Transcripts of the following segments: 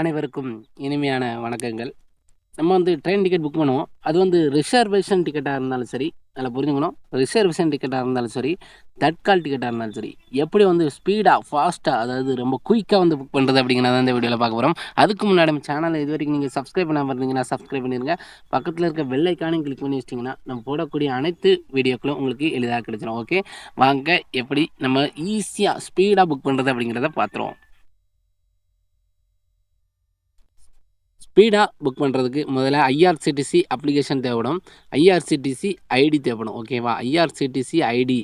அனைவருக்கும் இனிமையான வணக்கங்கள். நம்ம வந்து ட்ரெயின் டிக்கெட் புக் பண்ணுவோம். அது வந்து ரிசர்வேஷன் டிக்கெட்டா இருந்தாலும் சரி, அதில புரிஞ்சுக்கணும். ரிசர்வேஷன் டிக்கெட்டா இருந்தாலும் சரி, தட்கால் டிக்கெட்டா இருந்தாலும் சரி, எப்படி வந்து ஸ்பீடா, ஃபாஸ்ட்டா அதாவது ரொம்ப குயிக்கா வந்து புக் பண்றது அப்படிங்கிறத இந்த வீடியோல பார்க்க போறோம். அதுக்கு முன்னாடி நம்ம சேனல இதுவரைக்கும் நீங்க சப்ஸ்கிரைப் பண்ணாம இருந்தீங்கன்னா, சப்ஸ்கிரைப் பண்ணிருங்க. பக்கத்தில இருக்க பெல் ஐகானையும் கிளிக் பண்ணி வச்சிட்டீங்கன்னா, நம்ம போடக்கூடிய அனைத்து வீடியோக்களும் உங்களுக்கு எளிதா கிடைச்சிரும். ஓகே. வாங்க எப்படி நம்ம ஈஸியா, ஸ்பீடா புக் பண்றது அப்படிங்கிறத பார்த்துருவோம். ஸ்பீடாக புக் பண்ணுறதுக்கு முதல்ல ஐஆர்சிடிசி அப்ளிகேஷன் தேவைப்படும். ஐஆர்சிடிசி ஐடி தேவைப்படும். ஓகேவா? ஐஆர்சிடிசி ஐடி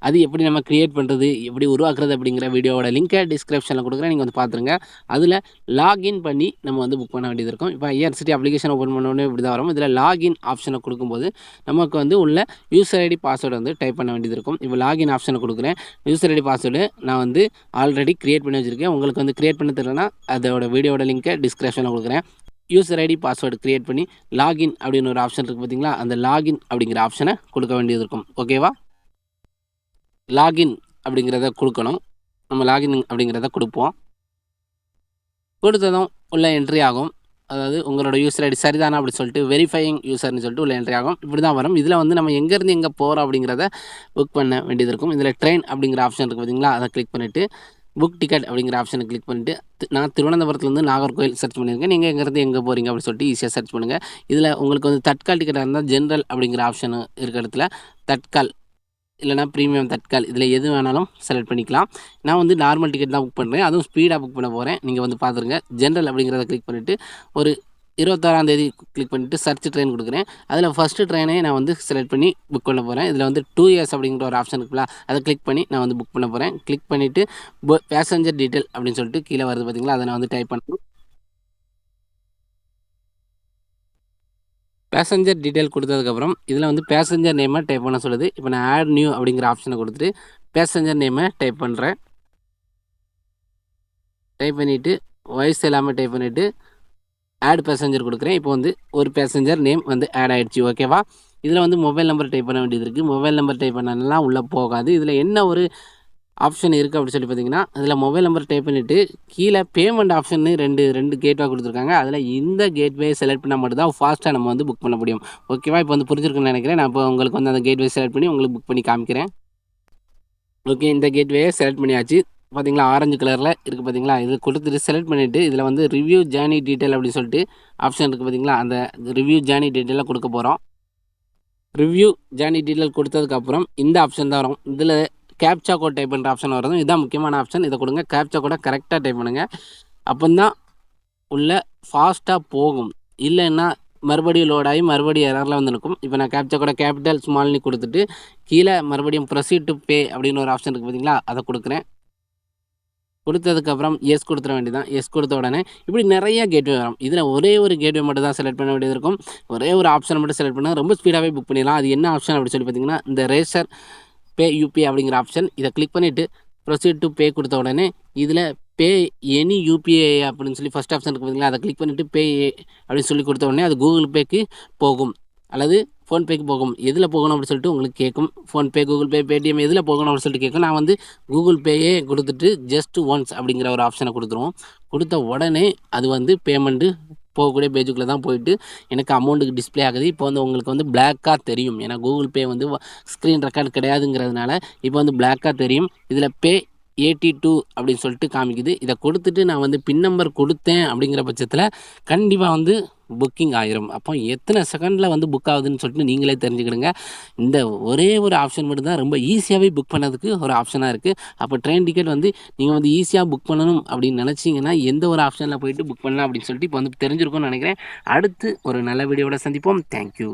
அது எப்படி நம்ம கிரியேட் பண்ணுறது, எப்படி உருவாக்குறது அப்படிங்கிற வீடியோவோட லிங்கை டிஸ்கிரிப்ஷனில் கொடுக்குறேன். நீங்கள் வந்து பார்த்துருங்க. அதில் லாகின் பண்ணி நம்ம வந்து புக் பண்ண வேண்டியது இருக்கும். இப்போ ஐஆர்சிடி அப்ளிகேஷன் ஓப்பன் பண்ணோடனே இப்படி தான் வரும். இதில் லாகின் ஆப்ஷனை கொடுக்கும்போது நமக்கு வந்து உள்ள யூசர் ஐடி பாஸ்வேர்டு வந்து டைப் பண்ண வேண்டியது இருக்கும். இப்போ லாகின் ஆப்ஷனை கொடுக்குறேன். யூசர் ஐடி பாஸ்வேர்டு நான் வந்து ஆல்ரெடி கிரியேட் பண்ணி வச்சுருக்கேன். உங்களுக்கு வந்து கிரியேட் பண்ண தெரியலனா அதோட வீடியோட லிங்கை டிஸ்கிரிப்ஷனில் கொடுக்குறேன். யூசர் ஐடி பாஸ்வேர்டு கிரியேட் பண்ணி லாகின் அப்படின்னு ஒரு ஆப்ஷன் இருக்குது பார்த்தீங்களா, அந்த லாகின் அப்படிங்கிற ஆப்ஷனை கொடுக்க வேண்டியது இருக்கும். ஓகேவா? லாகின் அப்படிங்கிறத கொடுக்கணும். நம்ம லாகின் அப்படிங்கிறத கொடுப்போம். கொடுத்ததும் உள்ள என்ட்ரி ஆகும். அதாவது உங்களோட யூசர் ஐடி சரிதானா அப்படி சொல்லிட்டு வெரிஃபையிங் யூசர்னு சொல்லிட்டு உள்ள என்ட்ரி ஆகும். இப்படி தான் வரும். இதில் வந்து நம்ம எங்கேருந்து எங்கே போகிறோம் அப்படிங்கிறத புக் பண்ண வேண்டியது இருக்கும். இதில் ட்ரெயின் அப்படிங்கிற ஆப்ஷன் இருக்குது பார்த்தீங்களா, அதை கிளிக் பண்ணிவிட்டு புக் டிக்கெட் அப்படிங்கிற ஆப்ஷனை கிளிக் பண்ணிட்டு நான் திருவனந்தபுரத்துலேருந்து நாகர்கோவில் சர்ச் பண்ணியிருக்கேன். நீங்கள் எங்கேருந்து எங்கே போகிறீங்க அப்படின்னு சொல்லிட்டு ஈஸியாக சர்ச் பண்ணுங்கள். இதில் உங்களுக்கு வந்து தட்கால் டிக்கெட்டாக இருந்தால் ஜென்ரல் அப்படிங்கிற ஆப்ஷன் இருக்கிற இடத்துல தட்கால் இல்லைனா ப்ரீமியம் தட்கால் இதில் எது வேணாலும் செலக்ட் பண்ணிக்கலாம். நான் வந்து நார்மல் டிக்கெட் தான் புக் பண்ணுறேன். அதுவும் ஸ்பீடாக புக் பண்ண போகிறேன். நீங்கள் வந்து பார்த்துருங்க. ஜென்ரல் அப்படிங்கிறத கிளிக் பண்ணிவிட்டு ஒரு 26ஆம் தேதி கிளிக் பண்ணிவிட்டு சர்ச் ட்ரெயின் கொடுக்குறேன். அதில் ஃபஸ்ட்டு ட்ரெயினே நான் வந்து செலக்ட் பண்ணி புக் பண்ண போகிறேன். இதில் வந்து 2 இயர்ஸ் அப்படிங்கிற ஒரு ஆப்ஷன் இருக்குல்ல, அதை கிளிக் பண்ணி நான் வந்து புக் பண்ண போகிறேன். கிளிக் பண்ணிவிட்டு பேசஞ்சர் டீட்டெயில் அப்படின்னு சொல்லிட்டு கீழே வருது பார்த்தீங்களா, அதை நான் வந்து டைப் பண்ணணும். பேசஞ்சர் டீட்டெயில் கொடுத்ததுக்கப்புறம் இதில் வந்து பேசஞ்சர் நேமை டைப் பண்ண சொல்லுது. இப்போ நான் ஆட் நியூ அப்படிங்கிற ஆப்ஷனை கொடுத்துட்டு பேசஞ்சர் நேமை டைப் பண்ணுறேன். டைப் பண்ணிவிட்டு வயசு எல்லாமே டைப் பண்ணிவிட்டு ஆட் பேசஞ்சர் கொடுக்குறேன். இப்போ வந்து ஒரு பேசஞ்சர் நேம் வந்து ஆட் ஆகிடுச்சு. ஓகேவா? இதில் வந்து மொபைல் நம்பர் டைப் பண்ண வேண்டியது இருக்குது. மொபைல் நம்பர் டைப் பண்ணலாம் உள்ளே போகாது. இதில் என்ன ஒரு ஆப்ஷன் இருக்குது அப்படின்னு சொல்லி பார்த்தீங்கன்னா, அதில் மொபைல் நம்பர் டைப் பண்ணிவிட்டு கீழே பேமெண்ட் ஆப்ஷன்னு ரெண்டு கேட்வே கொடுத்துருக்காங்க. அதில் இந்த கேட்வே செலக்ட் பண்ணால் மட்டும் தான் ஃபாஸ்ட்டாக நம்ம வந்து புக் பண்ண முடியும். ஓகேவா? இப்போ வந்து புரிஞ்சிருக்குன்னு நினைக்கிறேன். நான் இப்போ உங்களுக்கு வந்து அந்த கேட்வே செலக்ட் பண்ணி உங்களுக்கு புக் பண்ணி காமிக்கிறேன். ஓகே, இந்த கேட்வேயை செலக்ட் பண்ணியாச்சு. பார்த்தீங்களா, ஆரஞ்சு கலரில் இருக்குது பார்த்தீங்களா, இது கொடுத்துட்டு செலக்ட் பண்ணிவிட்டு இதில் வந்து ரிவ்யூ ஜேர்னி டீட்டெயில் அப்படின்னு சொல்லிட்டு ஆப்ஷன் இருக்குது பார்த்தீங்களா, அந்த ரிவ்யூ ஜேர்னி டீட்டெயிலாக கொடுக்க போகிறோம். ரிவ்யூ ஜேர்னி டீட்டெயில் கொடுத்ததுக்கப்புறம் இந்த ஆப்ஷன் தான் வரும். இதில் கேப்சா கோட் டைப் பண்ணுற ஆப்ஷன் வரும். இதுதான் முக்கியமான ஆப்ஷன். இதை கொடுங்க. கேப்சா கோடை கரெக்டாக டைப் பண்ணுங்கள். அப்போ தான் உள்ள ஃபாஸ்ட்டாக போகும். இல்லைன்னா மறுபடியும் லோட் ஆகி மறுபடியும் எரரில் வந்து நிற்கும். இப்போ நான் கேப்சா கோடை கேபிட்டல் ஸ்மால்னு கொடுத்துட்டு கீழே மறுபடியும் ப்ரொசீட் டு பே அப்படின்னு ஒரு ஆப்ஷன் இருக்குது பார்த்தீங்களா, அதை கொடுக்குறேன். கொடுத்ததுக்கப்புறம் எஸ் கொடுத்துட வேண்டியதான். எஸ் கொடுத்த உடனே இப்படி நிறைய கேட்வே வரும். இதில் ஒரே ஒரு கேட்வே மட்டும் தான் செலக்ட் பண்ண வேண்டியது இருக்கும். ஒரே ஒரு ஆப்ஷன் மட்டும் செலக்ட் பண்ணால் ரொம்ப ஸ்பீடாகவே புக் பண்ணிடலாம். அது என்ன ஆப்ஷன் அப்படின்னு சொல்லி பார்த்தீங்கன்னா, இந்த ரேசர் பே யூபிஐ அப்படிங்கிற ஆப்ஷன். இதை கிளிக் பண்ணிவிட்டு ப்ரொசீட் டு பே கொடுத்த உடனே இதில் பே எனி யூபிஐ அப்படின்னு சொல்லி ஃபஸ்ட் ஆப்ஷன் இருக்குது பார்த்தீங்களா, அதை கிளிக் பண்ணிவிட்டு பே அப்படின்னு சொல்லி கொடுத்த உடனே அது கூகுள் பேக்கு போகும் அல்லது ஃபோன்பேக்கு போகும். எதில் போகணும் அப்படின்னு சொல்லிட்டு உங்களுக்கு கேட்கும். ஃபோன்பே, கூகுள் பே, பேடிஎம் எதில் போகணும் அப்படின்னு சொல்லிட்டு கேட்கும். நான் வந்து கூகுள் பேயே கொடுத்துட்டு ஜஸ்ட் ஒன்ஸ் அப்படிங்கிற ஒரு ஆப்ஷனை கொடுத்துருவோம். கொடுத்த உடனே அது வந்து பேமெண்ட்டு போகக்கூடிய பேஜுக்குள்ளே தான் போயிட்டு எனக்கு அமௌண்ட்டுக்கு டிஸ்பிளே ஆகுது. இப்போ வந்து உங்களுக்கு வந்து பிளாக்காக தெரியும். ஏன்னா கூகுள் பே வந்து ஸ்க்ரீன் ரெக்கார்டு கிடையாதுங்கிறதுனால இப்போ வந்து பிளாக்காக தெரியும். இதில் பே 82 அப்படின்னு சொல்லிட்டு காமிக்குது. இதை கொடுத்துட்டு நான் வந்து பின் நம்பர் கொடுத்தேன் அப்படிங்கிற பட்சத்தில் கண்டிப்பாக வந்து புக்கிங் ஆயிரும். அப்போ எத்தனை செகண்டில் வந்து புக் ஆகுதுன்னு சொல்லிட்டு நீங்களே தெரிஞ்சுக்கிடுங்க. இந்த ஒரே ஒரு ஆப்ஷன் மட்டும் தான் ரொம்ப ஈஸியாகவே புக் பண்ணதுக்கு ஒரு ஆப்ஷனாக இருக்குது. அப்போ ட்ரெயின் டிக்கெட் வந்து நீங்கள் வந்து ஈஸியாக புக் பண்ணணும் அப்படின்னு நினச்சிங்கன்னா எந்த ஒரு ஆப்ஷனில் போயிட்டு புக் பண்ணலாம் அப்படின்னு சொல்லிட்டு இப்போ வந்து தெரிஞ்சிருக்கும்னு நினைக்கிறேன். அடுத்து ஒரு நல்ல வீடியோவோட சந்திப்போம். தேங்க்யூ.